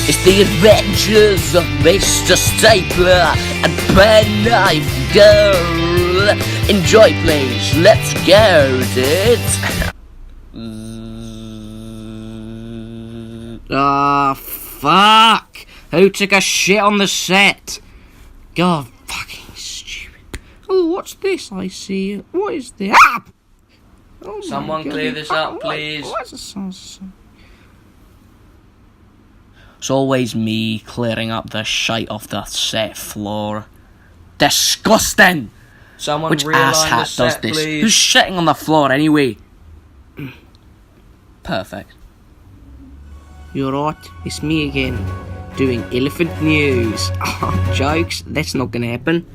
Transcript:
It's the adventures of Mr. Stapler and Penknife Girl. Enjoy, please. Let's go, dude. Ah, fuck! Who took a shit on the set? God, fucking stupid. Oh, what's this I see? What is this? Ah! Oh, Someone clear this up, please. What's this? It's always me clearing up the shite off the set floor. Disgusting! Someone Which realign asshat the does set, this? please. Who's shitting on the floor anyway? Perfect. You're right, it's me again, doing elephant news. Oh, jokes, that's not gonna happen.